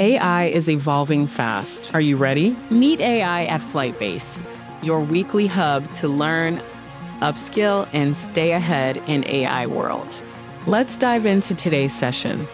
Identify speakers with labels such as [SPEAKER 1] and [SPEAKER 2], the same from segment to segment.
[SPEAKER 1] AI is evolving fast. Are you ready? Meet AI at Flightbase, your weekly hub to learn, upskill, and stay ahead in AI world. Let's dive into today's session.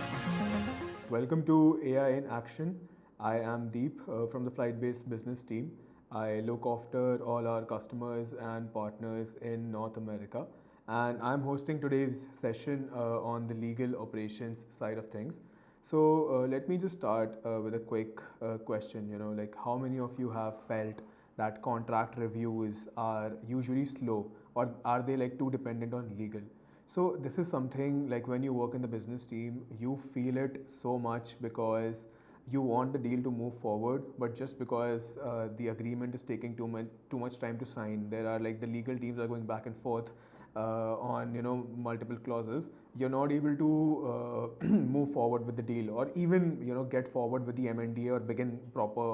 [SPEAKER 2] Welcome to AI in Action. I am Deep from the Flight-Based business team. I look after all our customers and partners in North America, and I'm hosting today's session on the legal operations side of things. So let me just start with a quick question. Like how many of you have felt that contract reviews are usually slow, or are they like too dependent on legal? So this is something like when you work in the business team, you feel it so much because you want the deal to move forward, but just because the agreement is taking too much time to sign, there are like the legal teams are going back and forth on multiple clauses. You're not able to move forward with the deal, or even get forward with the MNDA or begin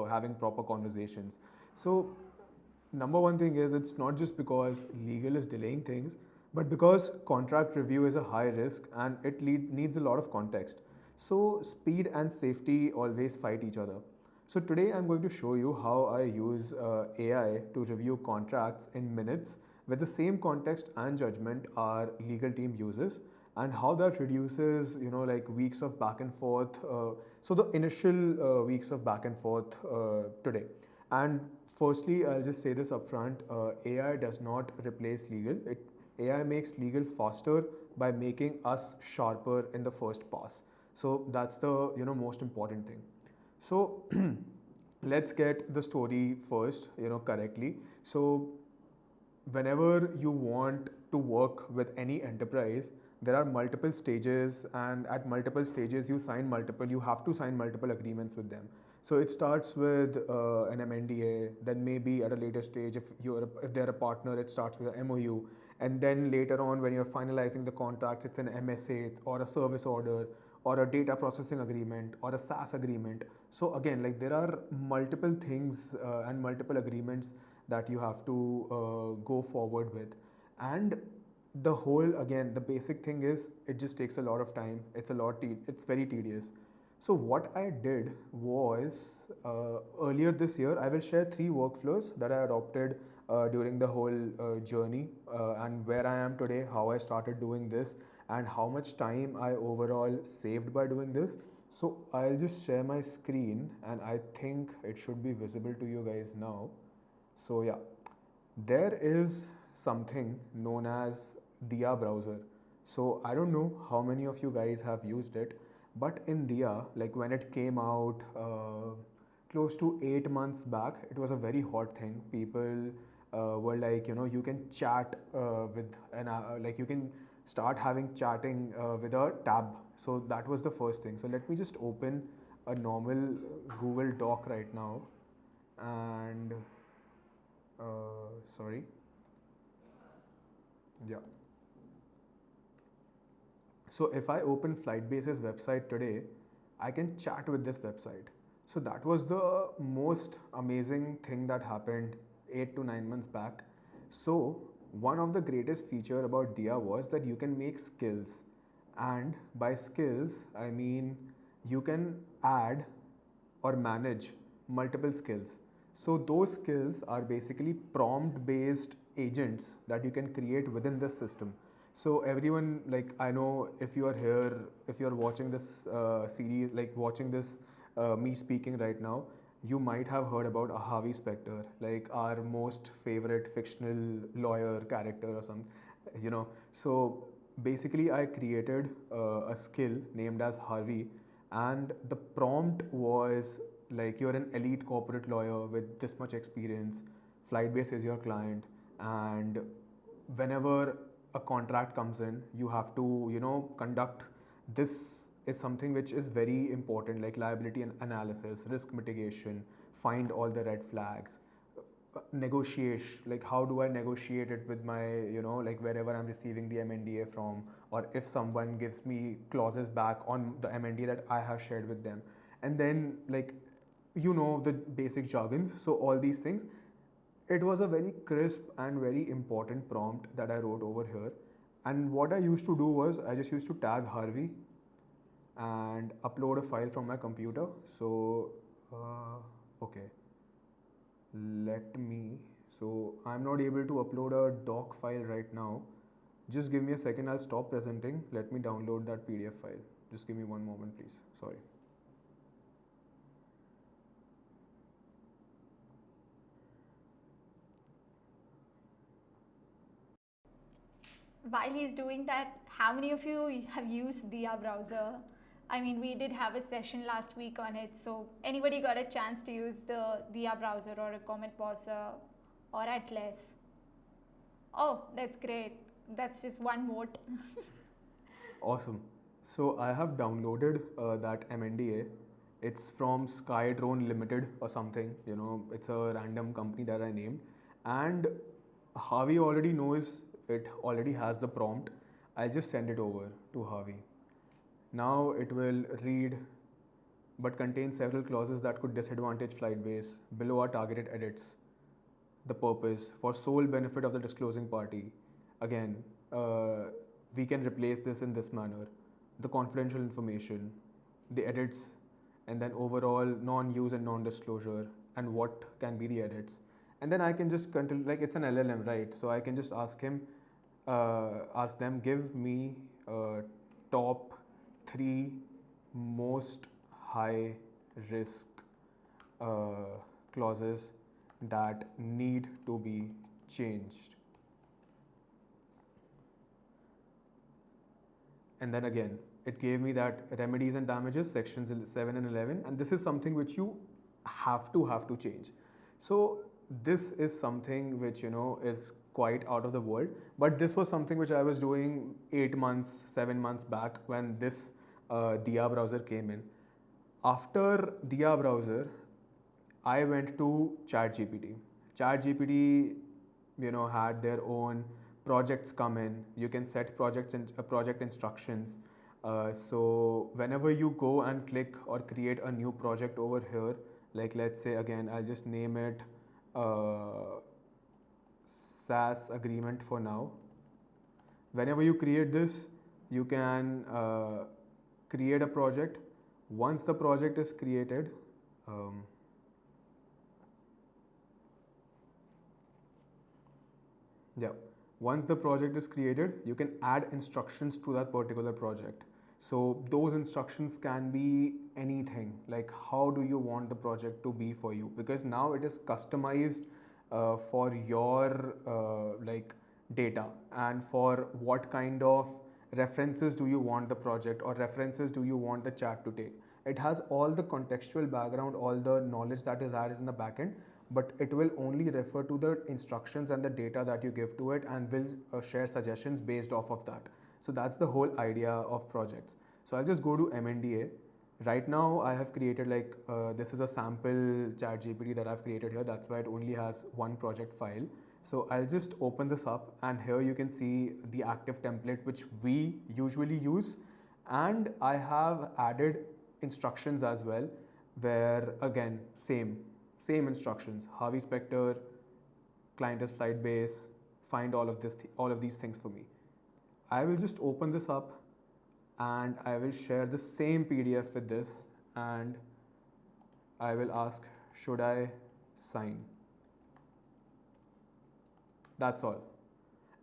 [SPEAKER 2] having proper conversations. So number one thing is it's not just because legal is delaying things, but because contract review is a high risk and it needs a lot of context. So speed and safety always fight each other. So today I'm going to show you how I use AI to review contracts in minutes with the same context and judgment our legal team uses, and how that reduces like weeks of back and forth. So the initial weeks of back and forth today. And firstly, I'll just say this upfront: AI does not replace legal. AI makes legal faster by making us sharper in the first pass. So that's the most important thing. So let's get the story first, correctly. So whenever you want to work with any enterprise, there are multiple stages, and at multiple stages you have to sign multiple agreements with them. So it starts with an MNDA, then maybe at a later stage, if they're a partner, it starts with an MOU, and then later on when you're finalizing the contract, it's an MSA or a service order or a data processing agreement or a SaaS agreement. So again, like there are multiple things and multiple agreements that you have to go forward with. And the whole, again, the basic thing is it just takes a lot of time. It's very tedious. So what I did was earlier this year, I will share 3 workflows that I adopted during the whole journey, and where I am today, how I started doing this, and how much time I overall saved by doing this. So I'll just share my screen, and I think it should be visible to you guys now. So yeah, there is something known as Dia browser. So I don't know how many of you guys have used it, but in Dia, like when it came out close to 8 months back, it was a very hot thing. People were like, you can chat with like you can start having chatting with a tab. So that was the first thing. So let me just open a normal Google Doc right now, and sorry. Yeah. So if I open Flightbase's website today, I can chat with this website. So that was the most amazing thing that happened 8 to 9 months back. So one of the greatest feature about Dia was that you can make skills. And by skills, I mean you can add or manage multiple skills. So those skills are basically prompt based agents that you can create within the system. So everyone, like I know if you are here, if you're watching this series, like watching this me speaking right now, you might have heard about Harvey Specter, like our most favorite fictional lawyer character or something. So basically I created a skill named as Harvey, and the prompt was like, you're an elite corporate lawyer with this much experience, Flightbase is your client, and whenever a contract comes in, you have to conduct this is something which is very important, like liability analysis, risk mitigation, find all the red flags, negotiate, like how do I negotiate it with my like wherever I'm receiving the MNDA from, or if someone gives me clauses back on the MNDA that I have shared with them. And then like the basic jargons, so all these things. It was a very crisp and very important prompt that I wrote over here. And what I used to do was I just used to tag Harvey, and upload a file from my computer. So, okay, so I'm not able to upload a doc file right now. Just give me a second, I'll stop presenting. Let me download that PDF file. Just give me one moment, please. Sorry.
[SPEAKER 3] While he's doing that, how many of you have used Dia browser? I mean, we did have a session last week on it, so anybody got a chance to use the Dia browser or a Comet browser or Atlas? Oh, that's great. That's just one vote.
[SPEAKER 2] Awesome. So I have downloaded that MNDA. It's from Skydrone Limited or something. It's a random company that I named. And Harvey already knows it, already has the prompt. I'll just send it over to Harvey. Now it will read but contains several clauses that could disadvantage Flightbase. Below are targeted edits. The purpose for sole benefit of the disclosing party. Again, we can replace this in this manner: the confidential information, the edits, and then overall non-use and non-disclosure, and what can be the edits. And then I can just continue, like it's an LLM, right? So I can just ask them, give me top 3 most high risk clauses that need to be changed. And then again, it gave me that remedies and damages, sections 7 and 11, and this is something which you have to change. So this is something which is quite out of the world, but this was something which I was doing 7 months back when this Dia browser came in. After Dia browser, I went to ChatGPT. ChatGPT, had their own projects come in. You can set project instructions. So whenever you go and click or create a new project over here, like let's say again, I'll just name it SaaS agreement for now. Whenever you create this, you can create a project. Once the project is created, once the project is created, you can add instructions to that particular project. So those instructions can be anything, like how do you want the project to be for you, because now it is customized for your data, and for what kind of references do you want the project or references do you want the chat to take. It has all the contextual background, all the knowledge that is added in the backend, but it will only refer to the instructions and the data that you give to it, and will share suggestions based off of that. So that's the whole idea of projects. So I'll just go to MNDA. Right now I have created this is a sample ChatGPT that I've created here. That's why it only has one project file. So I'll just open this up, and here you can see the active template which we usually use. And I have added instructions as well, where again, same instructions. Harvey Specter, client is Flightbase, find all of these things for me. I will just open this up, and I will share the same PDF with this, and I will ask, should I sign? That's all.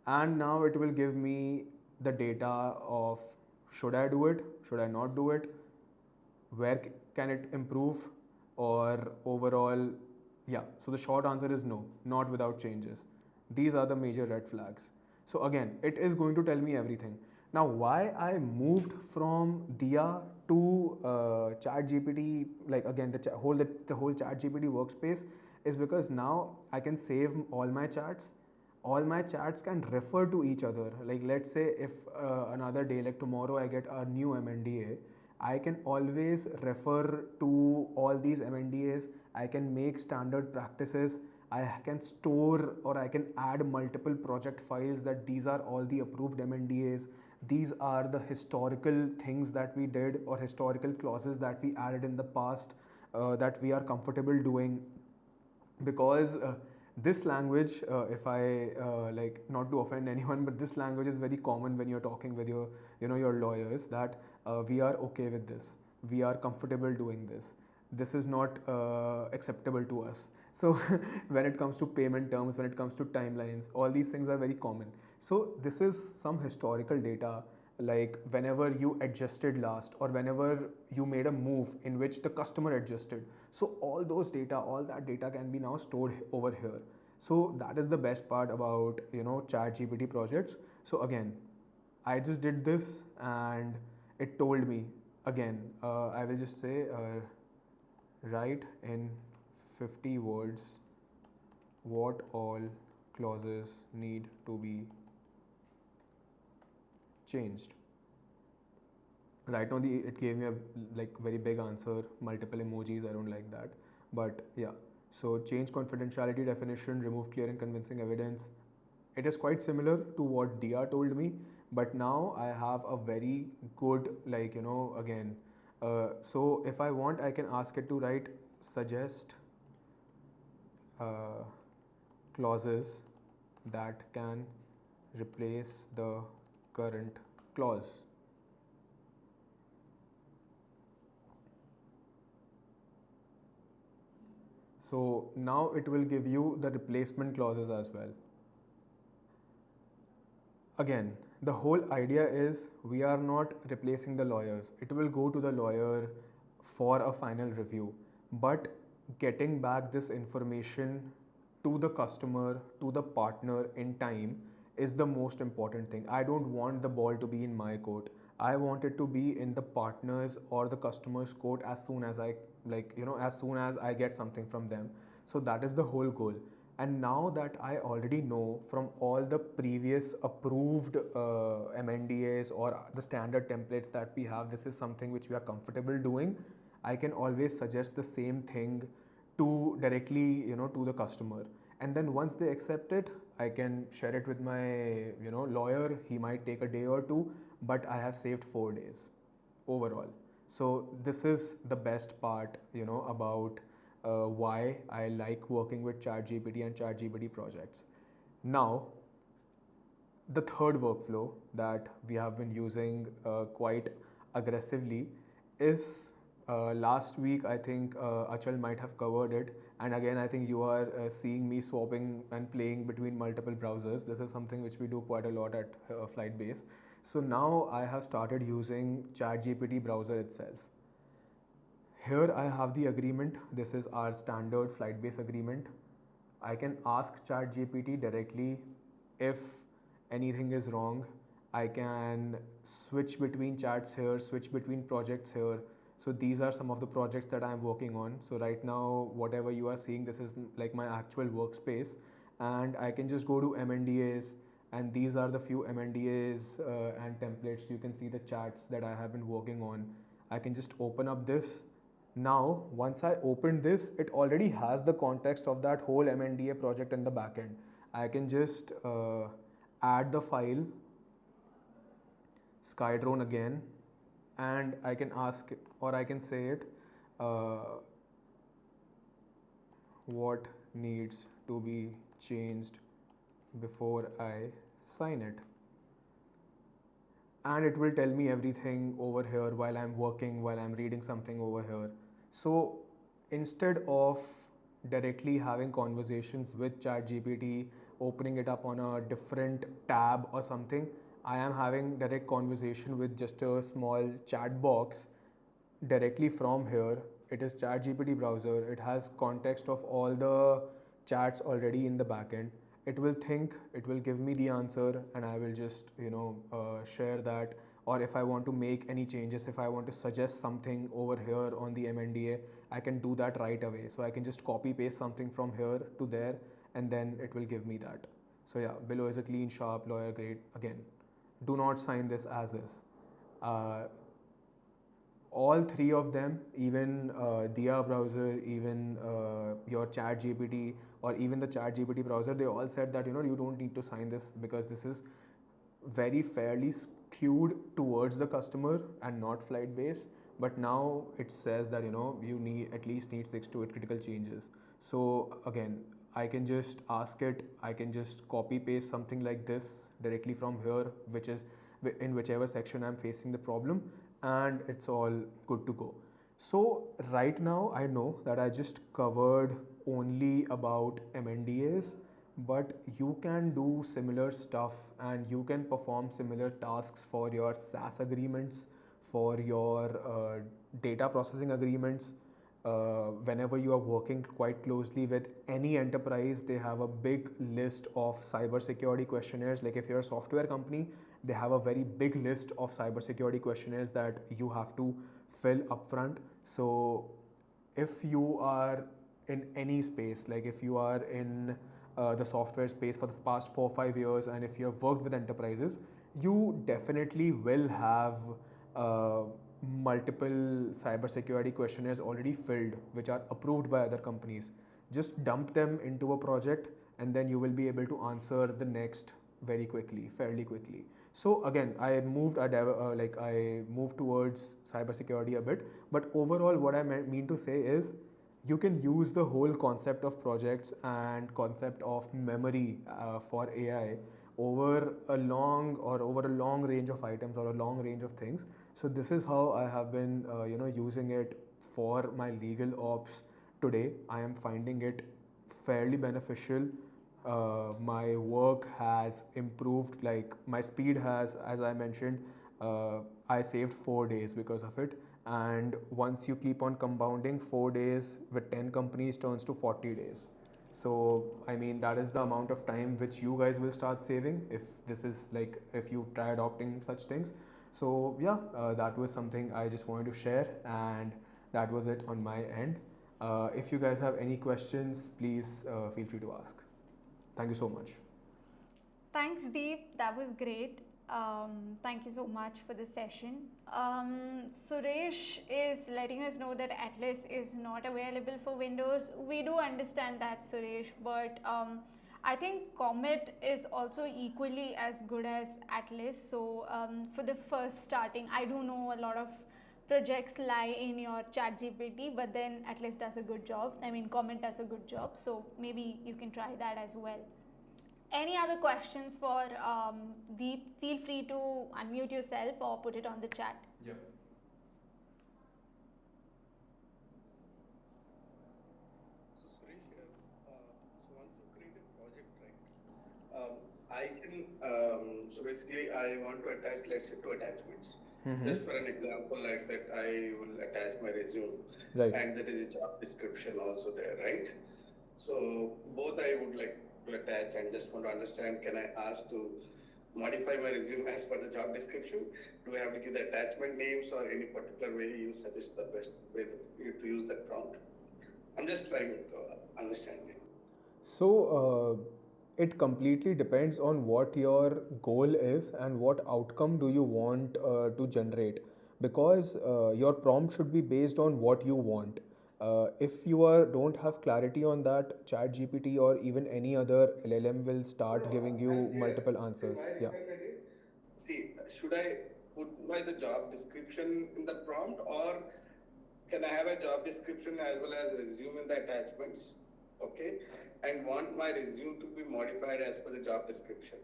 [SPEAKER 2] And now it will give me the data of should I do it, should I not do it, where can it improve, or overall, so the short answer is no, not without changes. These are the major red flags. So again, it is going to tell me everything. Now, why I moved from Dia to ChatGPT, again, the whole ChatGPT workspace, is because now I can save all my chats. All my chats can refer to each other. Like let's say if another day, like tomorrow, I get a new MNDA, I can always refer to all these MNDAs. I can make standard practices. I can store or I can add multiple project files that these are all the approved MNDAs. These are the historical things that we did, or historical clauses that we added in the past that we are comfortable doing. Because this language, if I not to offend anyone, but this language is very common when you're talking with your lawyers, that we are okay with this, we are comfortable doing this is not acceptable to us. So when it comes to payment terms, when it comes to timelines, all these things are very common. So this is some historical data, like whenever you adjusted last or whenever you made a move in which the customer adjusted. So all those data, all that data can be now stored over here. So that is the best part about ChatGPT projects. So again, I just did this and it told me again, I will just say write in 50 words what all clauses need to be changed. Right now it gave me a very big answer, multiple emojis, I don't like that. But yeah, so change confidentiality definition, remove clear and convincing evidence. It is quite similar to what Dia told me, but now I have a very good again. So if I want, I can ask it to write suggest clauses that can replace the current clause. So now it will give you the replacement clauses as well. Again, the whole idea is we are not replacing the lawyers. It will go to the lawyer for a final review, but getting back this information to the customer, to the partner in time is the most important thing. I don't want the ball to be in my court. I want it to be in the partner's or the customer's court as soon as as soon as I get something from them. So that is the whole goal. And now that I already know from all the previous approved MNDAs or the standard templates that we have, this is something which we are comfortable doing, I can always suggest the same thing to directly to the customer. And then once they accept it, I can share it with my lawyer. He might take a day or two, but I have saved 4 days overall. So this is the best part about why I like working with ChatGPT and ChatGPT projects. Now, the third workflow that we have been using quite aggressively is last week, I think Achal might have covered it. And again, I think you are seeing me swapping and playing between multiple browsers. This is something which we do quite a lot at Flightbase. So now I have started using ChatGPT browser itself. Here I have the agreement. This is our standard Flightbase agreement. I can ask ChatGPT directly if anything is wrong. I can switch between chats here, switch between projects here. So these are some of the projects that I'm working on. So right now, whatever you are seeing, this is like my actual workspace. And I can just go to MNDAs, and these are the few MNDAs and templates. You can see the chats that I have been working on. I can just open up this. Now, once I open this, it already has the context of that whole MNDA project in the backend. I can just add the file, Skydrone again, and I can ask it, or I can say it, what needs to be changed before I sign it. And it will tell me everything over here while I'm working, while I'm reading something over here. So instead of directly having conversations with ChatGPT, opening it up on a different tab or something, I am having direct conversation with just a small chat box directly from here. It is ChatGPT browser. It has context of all the chats already in the backend. It will think, it will give me the answer, and I will just share that. Or if I want to make any changes, if I want to suggest something over here on the MNDA, I can do that right away. So I can just copy paste something from here to there, and then it will give me that. So yeah, below is a clean, sharp, lawyer grade. Again, do not sign this as is. All three of them, even Dia browser, even your ChatGPT, or even the ChatGPT browser, they all said that you don't need to sign this because this is very fairly skewed towards the customer and not Flightbase. But now it says that you need at least 6 to 8 critical changes. So again, I can just ask it, I can just copy paste something like this directly from here, which is in whichever section I'm facing the problem, and it's all good to go. So right now I know that I just covered only about MNDAs, but you can do similar stuff and you can perform similar tasks for your SaaS agreements, for your data processing agreements. Whenever you are working quite closely with any enterprise, they have a big list of cybersecurity questionnaires. Like if you're a software company, they have a very big list of cybersecurity questionnaires that you have to fill upfront. So if you are in any space, like if you are in the software space for the past 4 or 5 years, and if you have worked with enterprises, you definitely will have uh, multiple cybersecurity questionnaires already filled, which are approved by other companies. Just dump them into a project, and then you will be able to answer the next very quickly, fairly quickly. So again, I moved towards cybersecurity a bit, but overall, what I mean to say is, you can use the whole concept of projects and concept of memory for AI over a long range of items or a long range of things. So this is how I have been using it for my legal ops today. I am finding it fairly beneficial. My work has improved, like my speed has, as I mentioned, I saved 4 days because of it. And once you keep on compounding, 4 days with 10 companies turns to 40 days. So I mean, that is the amount of time which you guys will start saving if you try adopting such things. So yeah, that was something I just wanted to share, and that was it on my end. If you guys have any questions, please feel free to ask. Thank you so much.
[SPEAKER 3] Thanks, Deep. That was great. Thank you so much for the session. Suresh is letting us know that Atlas is not available for Windows. We do understand that, Suresh, but I think Comet is also equally as good as Atlas. So for the first starting, I do know a lot of projects lie in your ChatGPT, but then Atlas does a good job. I mean, Comet does a good job. So maybe you can try that as well. Any other questions for Deep? Feel free to unmute yourself or put it on the chat.
[SPEAKER 2] Yeah.
[SPEAKER 4] So Suresh, so once you create a project, right? I can. So basically, I want to attach, let's say, 2 attachments.
[SPEAKER 2] Mm-hmm.
[SPEAKER 4] Just for an example, like that, I will attach my resume,
[SPEAKER 2] Right.
[SPEAKER 4] and there is a job description also there, right? So both I would like to attach, and just want to understand, can I ask to modify my resume as per the job description? Do I have to give the attachment names, or any particular way you suggest the best way to use that prompt? I'm just trying to understand it.
[SPEAKER 2] So it completely depends on what your goal is and what outcome do you want to generate, because your prompt should be based on what you want. If you don't have clarity on that, ChatGPT or even any other LLM will start giving you multiple answers.
[SPEAKER 4] My
[SPEAKER 2] Yeah.
[SPEAKER 4] requirement is, see, should I put the job description in the prompt, or can I have a job description as well as resume in the attachments? Okay, and want my resume to be modified as per the job description.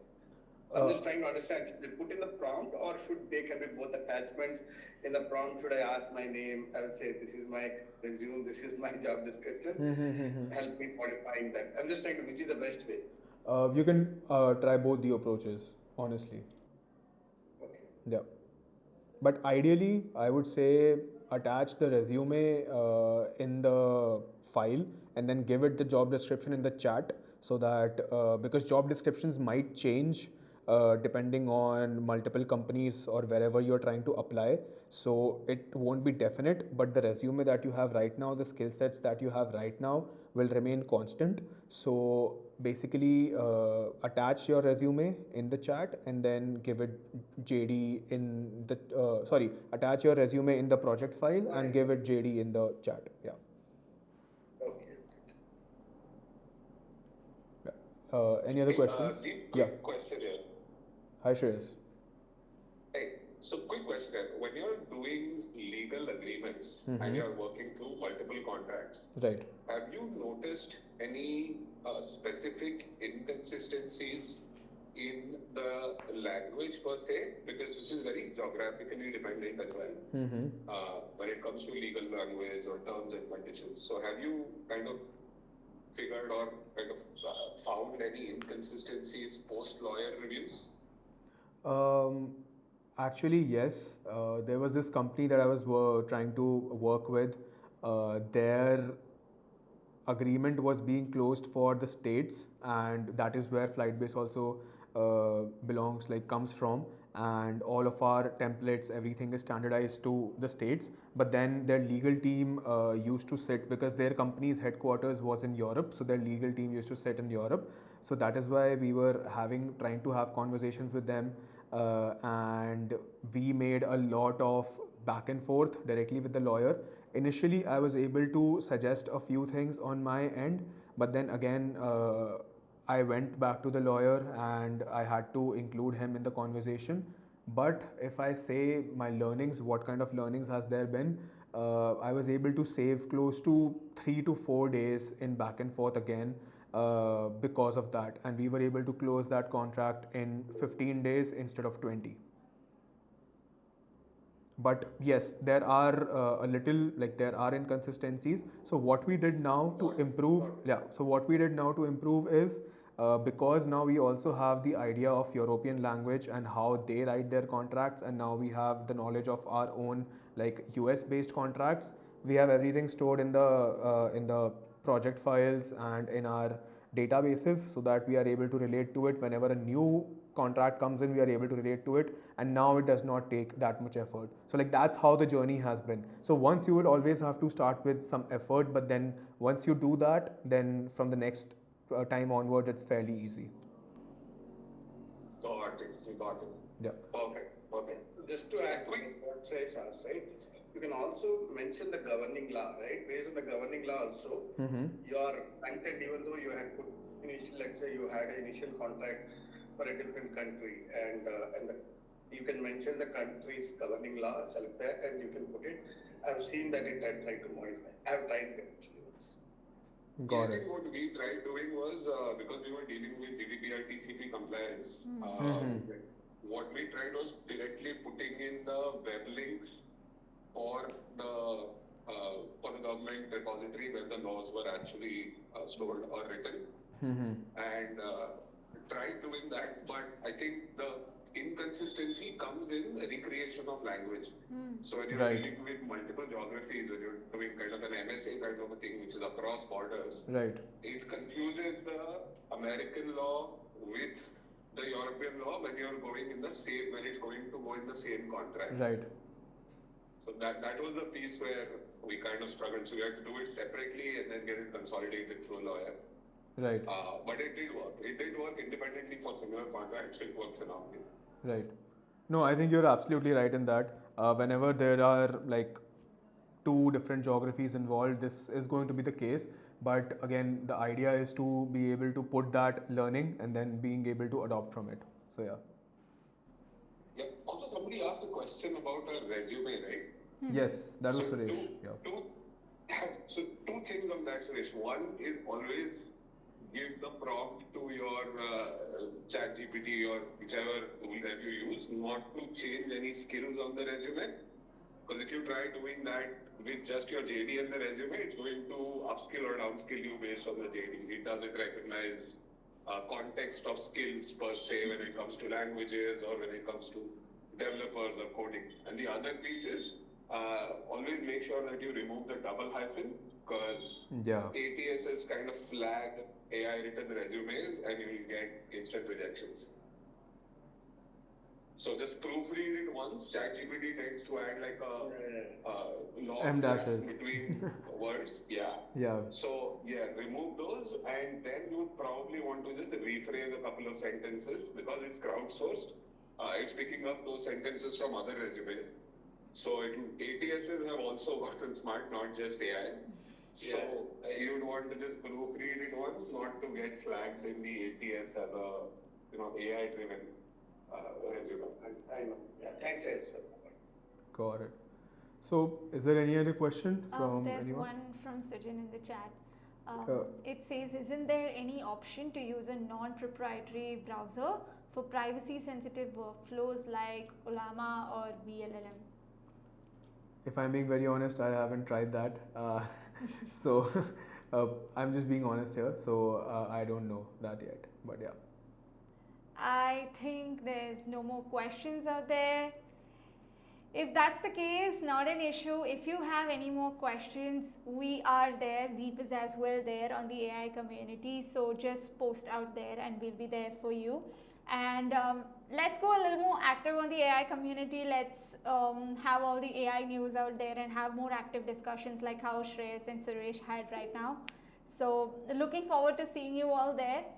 [SPEAKER 4] So I'm just trying to understand, should they put in the prompt, or should they can be both attachments in the prompt? Should I ask my name? I will say, this is my resume, this is my job description. Help me modifying that. I'm just trying to, which is the best way?
[SPEAKER 2] You can try both the approaches, honestly.
[SPEAKER 4] Okay.
[SPEAKER 2] Yeah. But ideally, I would say attach the resume in the file and then give it the job description in the chat, so that because job descriptions might change depending on multiple companies or wherever you're trying to apply. So it won't be definite, but the resume that you have right now, the skill sets that you have right now will remain constant. So basically attach your resume in the chat and then give it JD in the attach your resume in the project file and give it JD in the chat. Yeah.
[SPEAKER 4] Okay.
[SPEAKER 2] Any other questions?
[SPEAKER 5] Quick question here.
[SPEAKER 2] Hi, Shreyas.
[SPEAKER 5] Hey, so quick question. When you're doing legal agreements and you're working through multiple contracts,
[SPEAKER 2] Right.
[SPEAKER 5] have you noticed any specific inconsistencies in the language per se, because this is very geographically dependent as well. When it comes to legal language or terms and conditions. So have you kind of figured or kind of found any inconsistencies post-lawyer reviews?
[SPEAKER 2] Actually, yes. There was this company that I was trying to work with. Their agreement was being closed for the states, and that is where Flightbase also comes from. And all of our templates, everything is standardized to the states. But then their legal team used to sit, because their company's headquarters was in Europe, so their legal team used to sit in Europe. So that is why we were trying to have conversations with them, and we made a lot of back and forth directly with the lawyer. Initially, I was able to suggest a few things on my end, but then again, I went back to the lawyer and I had to include him in the conversation. But if I say my learnings, what kind of learnings has there been? I was able to save close to 3 to 4 days in back and forth again, because of that, and we were able to close that contract in 15 days instead of 20. But yes, there are there are inconsistencies. So what we did now to improve, is, because now we also have the idea of European language and how they write their contracts, and now we have the knowledge of our own US based contracts. We have everything stored in the project files and in our databases, so that we are able to relate to it whenever a new contract comes in. We are able to relate to it, and now it does not take that much effort. So that's how the journey has been. So once you will always have to start with some effort, but then once you do that, then from the next time onwards, it's fairly easy.
[SPEAKER 5] Got it.
[SPEAKER 2] Yeah.
[SPEAKER 5] Perfect.
[SPEAKER 4] Just to add to what Shreyas asked, right? You can also mention the governing law, right? Based on the governing law also, your content, even though you had put initial, let's say you had an initial contract for a different country, and you can mention the country's governing law, select that, and you can put it. I've seen that it had tried to modify. I've tried it actually once.
[SPEAKER 2] Got
[SPEAKER 5] I
[SPEAKER 2] it.
[SPEAKER 5] think what we tried doing was, because we were dealing with GDPR TCP compliance, what we tried was directly putting in the web links for the government repository where the laws were actually stored or written, and tried doing that. But I think the inconsistency comes in recreation of language. So when you're dealing with multiple geographies, when you're doing kind of an MSA kind of a thing, which is across borders, it confuses the American law with the European law when it's going to go in the same contract. So that was the piece where we kind of struggled. So we had to do it separately and then get it consolidated through a lawyer. But it did work. It did work independently for similar contracts. It worked phenomenally.
[SPEAKER 2] No, I think you're absolutely right in that. Whenever there are two different geographies involved, this is going to be the case. But again, the idea is to be able to put that learning and then being able to adopt from it. So
[SPEAKER 5] yeah. Also, somebody asked a question about a resume, right?
[SPEAKER 2] Yes, that was Suresh.
[SPEAKER 5] So two things on that, Suresh. One is always give the prompt to your ChatGPT or whichever tool that you use, not to change any skills on the resume. Because if you try doing that with just your JD and the resume, it's going to upskill or downskill you based on the JD. It doesn't recognize context of skills per se when it comes to languages or when it comes to developers or coding. And the other piece is always make sure that you remove the double hyphen, because ATSs kind of flag AI written resumes and you will get instant rejections. So just proofread it once. ChatGPT tends to add a long between words. So remove those, and then you would probably want to just rephrase a couple of sentences, because it's crowdsourced. It's picking up those sentences from other resumes. So ATSs have also gotten smart, not just AI. So you would want to just proofread it once, not to get flags in the ATS as a AI-driven resume.
[SPEAKER 4] I know. Thanks, Esther.
[SPEAKER 2] Got it. So, is there any other question from
[SPEAKER 3] there's
[SPEAKER 2] anyone?
[SPEAKER 3] one from Sujin in the chat. It says, isn't there any option to use a non-proprietary browser for privacy sensitive workflows like Olama or BLLM?
[SPEAKER 2] If I'm being very honest, I haven't tried that. So I'm just being honest here. So I don't know that yet. But yeah.
[SPEAKER 3] I think there's no more questions out there. If that's the case, not an issue. If you have any more questions, we are there. Deep is as well there on the AI community. So just post out there and we'll be there for you. And let's go a little more active on the AI community. Let's have all the AI news out there and have more active discussions like how Shreyas and Suresh had right now. So looking forward to seeing you all there.